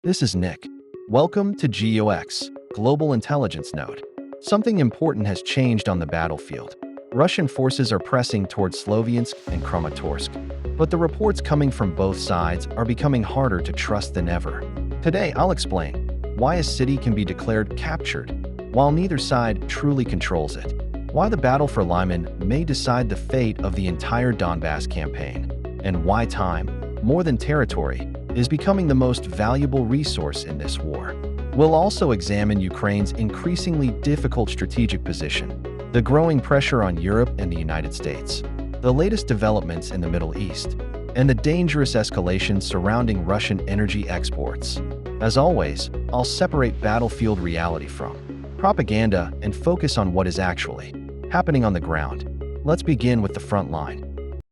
This is Nick. Welcome to GeoX, Global Intelligence Node. Something important has changed on the battlefield. Russian forces are pressing towards Sloviansk and Kramatorsk, but the reports coming from both sides are becoming harder to trust than ever. Today, I'll explain why a city can be declared captured, while neither side truly controls it, why the battle for Lyman may decide the fate of the entire Donbas campaign, and why time, more than territory, is becoming the most valuable resource in this war. We'll also examine Ukraine's increasingly difficult strategic position, the growing pressure on Europe and the United States, the latest developments in the Middle East, and the dangerous escalation surrounding Russian energy exports. As always, I'll separate battlefield reality from propaganda and focus on what is actually happening on the ground. Let's begin with the front line.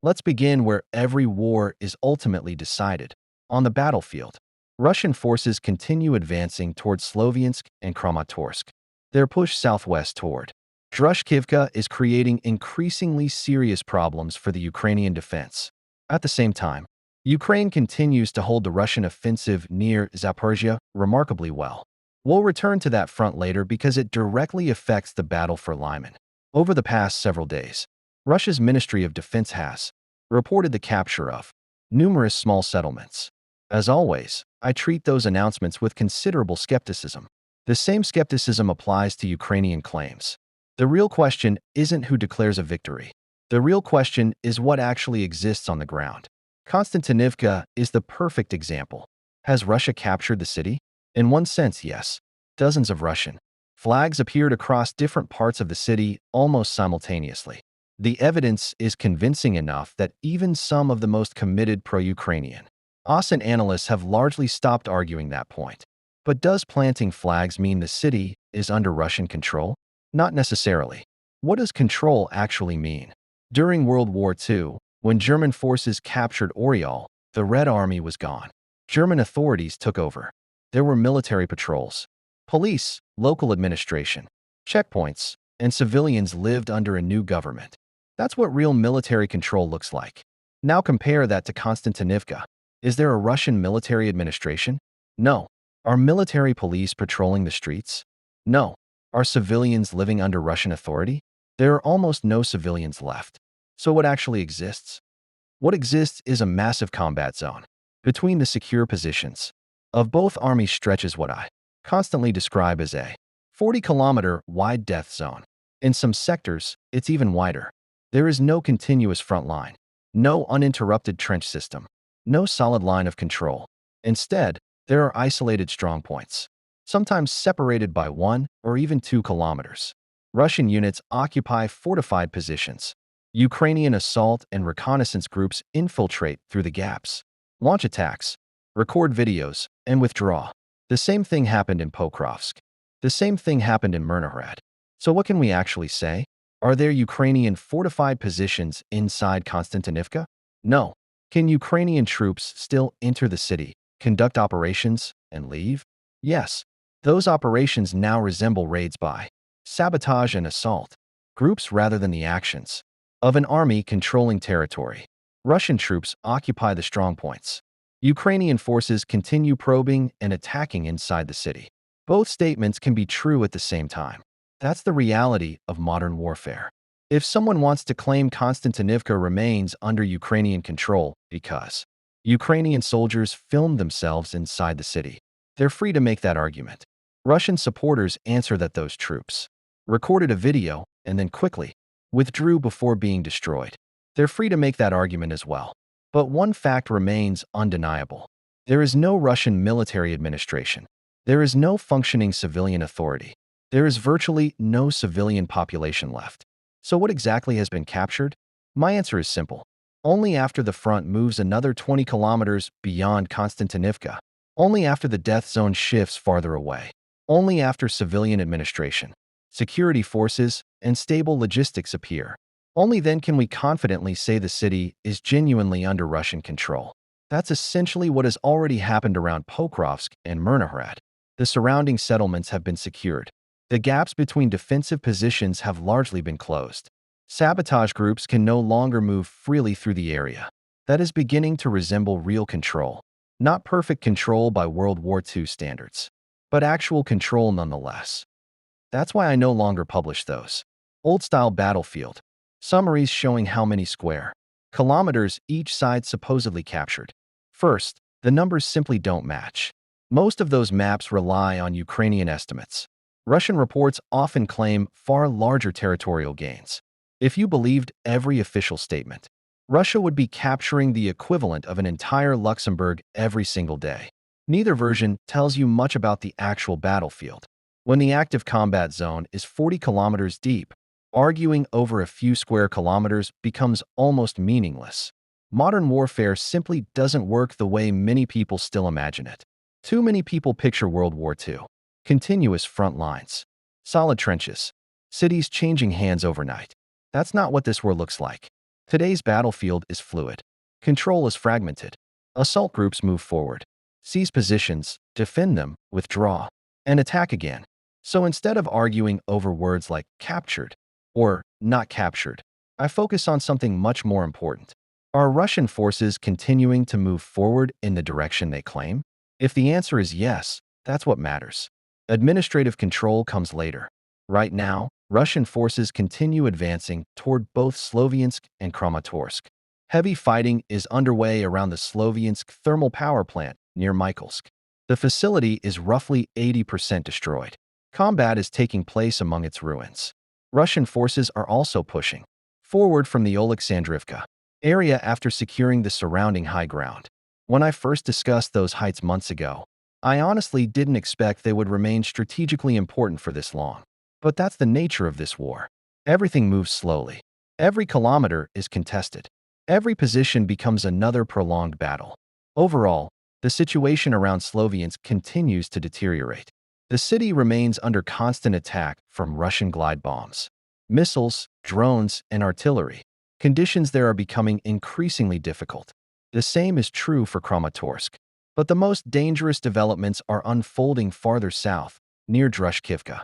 Let's begin where every war is ultimately decided. On the battlefield, Russian forces continue advancing towards Sloviansk and Kramatorsk. Their push southwest toward Druzhkivka is creating increasingly serious problems for the Ukrainian defense. At the same time, Ukraine continues to hold the Russian offensive near Zaporizhia remarkably well. We'll return to that front later because it directly affects the battle for Lyman. Over the past several days, Russia's Ministry of Defense has reported the capture of numerous small settlements. As always, I treat those announcements with considerable skepticism. The same skepticism applies to Ukrainian claims. The real question isn't who declares a victory. The real question is what actually exists on the ground. Konstantynivka is the perfect example. Has Russia captured the city? In one sense, yes. Dozens of Russian flags appeared across different parts of the city almost simultaneously. The evidence is convincing enough that even some of the most committed pro-Ukrainian ISN analysts have largely stopped arguing that point. But does planting flags mean the city is under Russian control? Not necessarily. What does control actually mean? During World War II, when German forces captured Oriol, the Red Army was gone. German authorities took over. There were military patrols, police, local administration, checkpoints, and civilians lived under a new government. That's what real military control looks like. Now compare that to Konstantynivka. Is there a Russian military administration? No. Are military police patrolling the streets? No. Are civilians living under Russian authority? There are almost no civilians left. So what actually exists? What exists is a massive combat zone. Between the secure positions of both armies stretches what I constantly describe as a 40-kilometer wide death zone. In some sectors, it's even wider. There is no continuous front line, no uninterrupted trench system, no solid line of control. Instead, there are isolated strongpoints, sometimes separated by 1 or even 2 kilometers. Russian units occupy fortified positions. Ukrainian assault and reconnaissance groups infiltrate through the gaps, launch attacks, record videos, and withdraw. The same thing happened in Pokrovsk. The same thing happened in Myrnohrad. So what can we actually say? Are there Ukrainian fortified positions inside Konstantynivka? No. Can Ukrainian troops still enter the city, conduct operations, and leave? Yes. Those operations now resemble raids by sabotage and assault groups rather than the actions of an army controlling territory. Russian troops occupy the strongpoints. Ukrainian forces continue probing and attacking inside the city. Both statements can be true at the same time. That's the reality of modern warfare. If someone wants to claim Konstantynivka remains under Ukrainian control because Ukrainian soldiers filmed themselves inside the city, they're free to make that argument. Russian supporters answer that those troops recorded a video and then quickly withdrew before being destroyed. They're free to make that argument as well. But one fact remains undeniable. There is no Russian military administration. There is no functioning civilian authority. There is virtually no civilian population left. So what exactly has been captured? My answer is simple. Only after the front moves another 20 kilometers beyond Konstantynivka. Only after the death zone shifts farther away. Only after civilian administration, security forces, and stable logistics appear. Only then can we confidently say the city is genuinely under Russian control. That's essentially what has already happened around Pokrovsk and Myrnohrad. The surrounding settlements have been secured. The gaps between defensive positions have largely been closed. Sabotage groups can no longer move freely through the area. That is beginning to resemble real control. Not perfect control by World War II standards, but actual control nonetheless. That's why I no longer publish those old-style battlefield summaries showing how many square kilometers each side supposedly captured. First, the numbers simply don't match. Most of those maps rely on Ukrainian estimates. Russian reports often claim far larger territorial gains. If you believed every official statement, Russia would be capturing the equivalent of an entire Luxembourg every single day. Neither version tells you much about the actual battlefield. When the active combat zone is 40 kilometers deep, arguing over a few square kilometers becomes almost meaningless. Modern warfare simply doesn't work the way many people still imagine it. Too many people picture World War II. Continuous front lines, solid trenches, cities changing hands overnight. That's not what this war looks like. Today's battlefield is fluid. Control is fragmented. Assault groups move forward, seize positions, defend them, withdraw, and attack again. So instead of arguing over words like captured or not captured, I focus on something much more important. Are Russian forces continuing to move forward in the direction they claim? If the answer is yes, that's what matters. Administrative control comes later. Right now, Russian forces continue advancing toward both Sloviansk and Kramatorsk. Heavy fighting is underway around the Sloviansk thermal power plant near Mykolaiv. The facility is roughly 80% destroyed. Combat is taking place among its ruins. Russian forces are also pushing forward from the Oleksandrivka area after securing the surrounding high ground. When I first discussed those heights months ago, I honestly didn't expect they would remain strategically important for this long. But that's the nature of this war. Everything moves slowly. Every kilometer is contested. Every position becomes another prolonged battle. Overall, the situation around Sloviansk continues to deteriorate. The city remains under constant attack from Russian glide bombs, missiles, drones, and artillery. Conditions there are becoming increasingly difficult. The same is true for Kramatorsk. But the most dangerous developments are unfolding farther south, near Druzhkivka.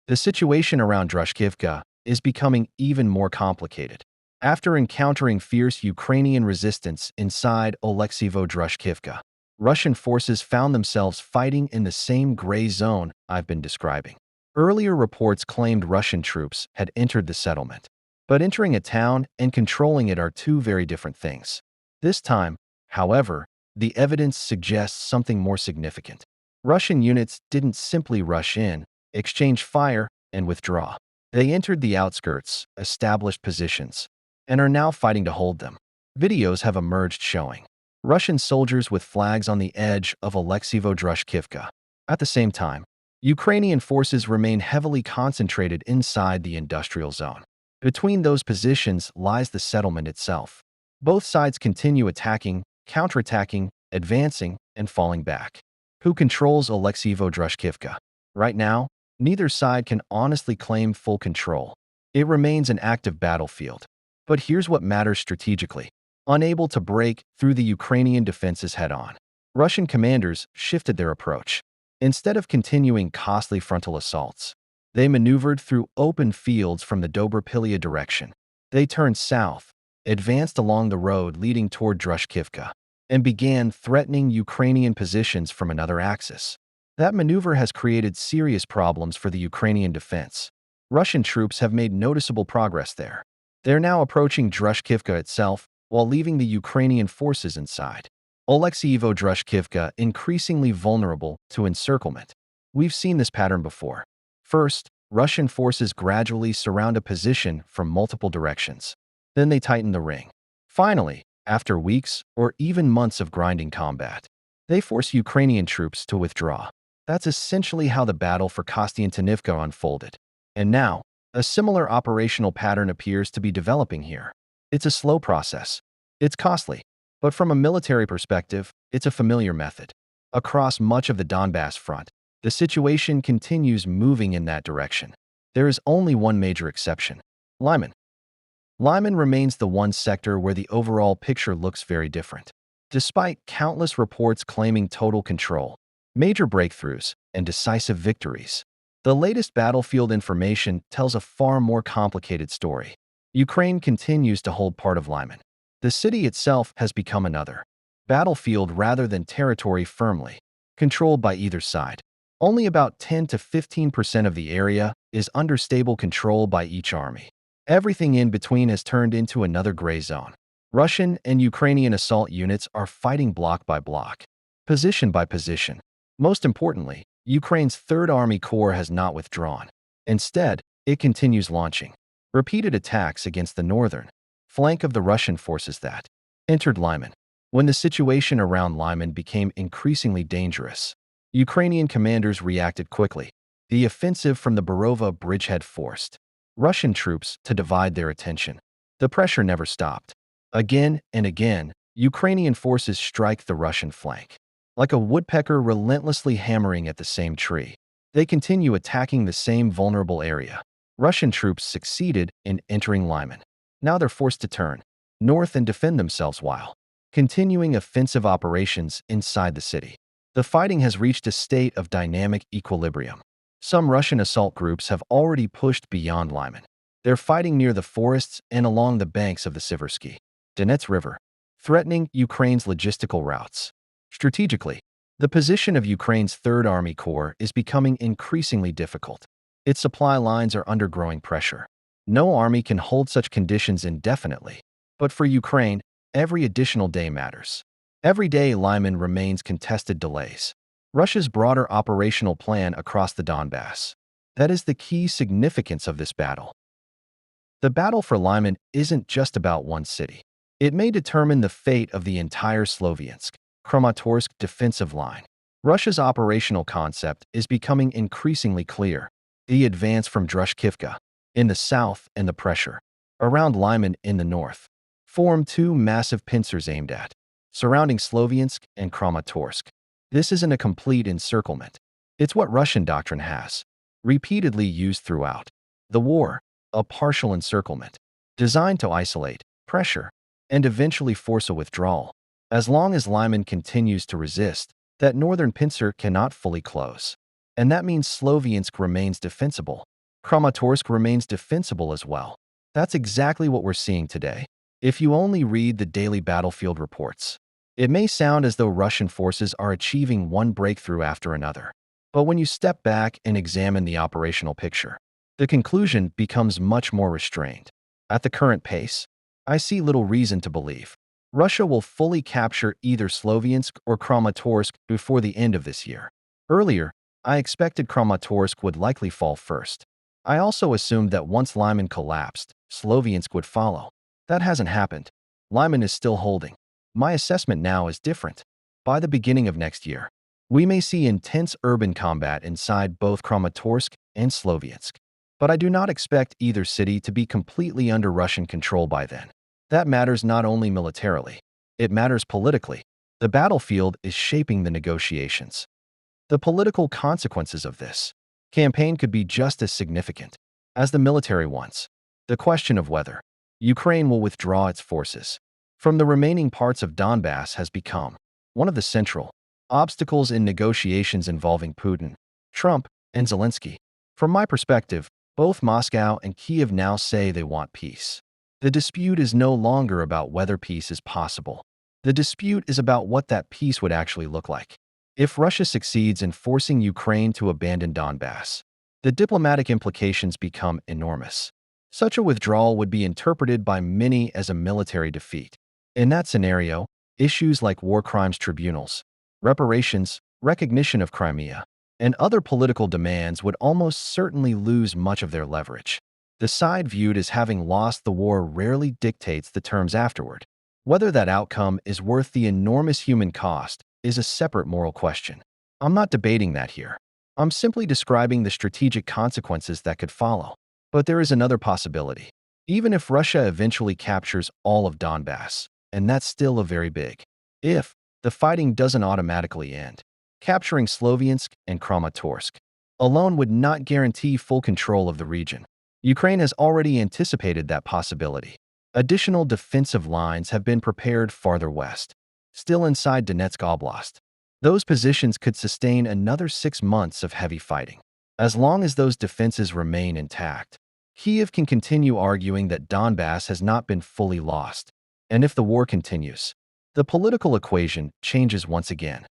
The situation around Druzhkivka is becoming even more complicated. After encountering fierce Ukrainian resistance inside Druzhkivka, Russian forces found themselves fighting in the same gray zone I've been describing. Earlier reports claimed Russian troops had entered the settlement. But entering a town and controlling it are two very different things. This time, however, the evidence suggests something more significant. Russian units didn't simply rush in, exchange fire, and withdraw. They entered the outskirts, established positions, and are now fighting to hold them. Videos have emerged showing Russian soldiers with flags on the edge of Druzhkivka. At the same time, Ukrainian forces remain heavily concentrated inside the industrial zone. Between those positions lies the settlement itself. Both sides continue attacking, counterattacking, advancing, and falling back. Who controls Druzhkivka? Right now, neither side can honestly claim full control. It remains an active battlefield. But here's what matters strategically. Unable to break through the Ukrainian defenses head-on, Russian commanders shifted their approach. Instead of continuing costly frontal assaults, they maneuvered through open fields from the Dobrapilya direction. They turned south, advanced along the road leading toward Druzhkivka, and began threatening Ukrainian positions from another axis. That maneuver has created serious problems for the Ukrainian defense. Russian troops have made noticeable progress there. They're now approaching Druzhkivka itself while leaving the Ukrainian forces inside. Druzhkivka increasingly vulnerable to encirclement. We've seen this pattern before. First, Russian forces gradually surround a position from multiple directions. Then they tighten the ring. Finally, after weeks or even months of grinding combat, they force Ukrainian troops to withdraw. That's essentially how the battle for Konstantynivka unfolded. And now, a similar operational pattern appears to be developing here. It's a slow process. It's costly. But from a military perspective, it's a familiar method. Across much of the Donbas front, the situation continues moving in that direction. There is only one major exception: Lyman. Lyman remains the one sector where the overall picture looks very different. Despite countless reports claiming total control, major breakthroughs, and decisive victories, the latest battlefield information tells a far more complicated story. Ukraine continues to hold part of Lyman. The city itself has become another. battlefield rather than territory firmly controlled by either side. Only about 10 to 15% of the area is under stable control by each army. Everything in between has turned into another gray zone. Russian and Ukrainian assault units are fighting block by block, position by position. Most importantly, Ukraine's Third Army Corps has not withdrawn. Instead, it continues launching repeated attacks against the northern flank of the Russian forces that entered Lyman. When the situation around Lyman became increasingly dangerous, Ukrainian commanders reacted quickly. The offensive from the Borova bridgehead forced Russian troops to divide their attention. The pressure never stopped. Again and again, Ukrainian forces strike the Russian flank. Like a woodpecker relentlessly hammering at the same tree, they continue attacking the same vulnerable area. Russian troops succeeded in entering Lyman. Now they're forced to turn north and defend themselves while continuing offensive operations inside the city. The fighting has reached a state of dynamic equilibrium. Some Russian assault groups have already pushed beyond Lyman. They're fighting near the forests and along the banks of the Siversky Donets River, threatening Ukraine's logistical routes. Strategically, the position of Ukraine's Third Army Corps is becoming increasingly difficult. Its supply lines are under growing pressure. No army can hold such conditions indefinitely. But for Ukraine, every additional day matters. Every day Lyman remains contested delays. Russia's broader operational plan across the Donbas. That is the key significance of this battle. The battle for Lyman isn't just about one city. It may determine the fate of the entire Sloviansk, Kramatorsk defensive line. Russia's operational concept is becoming increasingly clear. The advance from Druzhkivka in the south and the pressure around Lyman in the north form two massive pincers aimed at surrounding Sloviansk and Kramatorsk. This isn't a complete encirclement. It's what Russian doctrine has repeatedly used throughout the war, a partial encirclement, designed to isolate, pressure, and eventually force a withdrawal. As long as Lyman continues to resist, that northern pincer cannot fully close. And that means Sloviansk remains defensible. Kramatorsk remains defensible as well. That's exactly what we're seeing today. If you only read the daily battlefield reports, it may sound as though Russian forces are achieving one breakthrough after another. But when you step back and examine the operational picture, the conclusion becomes much more restrained. At the current pace, I see little reason to believe Russia will fully capture either Sloviansk or Kramatorsk before the end of this year. Earlier, I expected Kramatorsk would likely fall first. I also assumed that once Lyman collapsed, Sloviansk would follow. That hasn't happened. Lyman is still holding. My assessment now is different. By the beginning of next year, we may see intense urban combat inside both Kramatorsk and Sloviansk. But I do not expect either city to be completely under Russian control by then. That matters not only militarily, it matters politically. The battlefield is shaping the negotiations. The political consequences of this campaign could be just as significant as the military ones. The question of whether Ukraine will withdraw its forces from the remaining parts of Donbas has become one of the central obstacles in negotiations involving Putin, Trump, and Zelenskyy. From my perspective, both Moscow and Kyiv now say they want peace. The dispute is no longer about whether peace is possible. The dispute is about what that peace would actually look like. If Russia succeeds in forcing Ukraine to abandon Donbas, the diplomatic implications become enormous. Such a withdrawal would be interpreted by many as a military defeat. In that scenario, issues like war crimes tribunals, reparations, recognition of Crimea, and other political demands would almost certainly lose much of their leverage. The side viewed as having lost the war rarely dictates the terms afterward. Whether that outcome is worth the enormous human cost is a separate moral question. I'm not debating that here. I'm simply describing the strategic consequences that could follow. But there is another possibility. Even if Russia eventually captures all of Donbas, and that's still a very big if, the fighting doesn't automatically end. Capturing Sloviansk and Kramatorsk alone would not guarantee full control of the region. Ukraine has already anticipated that possibility. Additional defensive lines have been prepared farther west, still inside Donetsk Oblast. Those positions could sustain another 6 months of heavy fighting. As long as those defenses remain intact, Kyiv can continue arguing that Donbas has not been fully lost. And if the war continues, the political equation changes once again.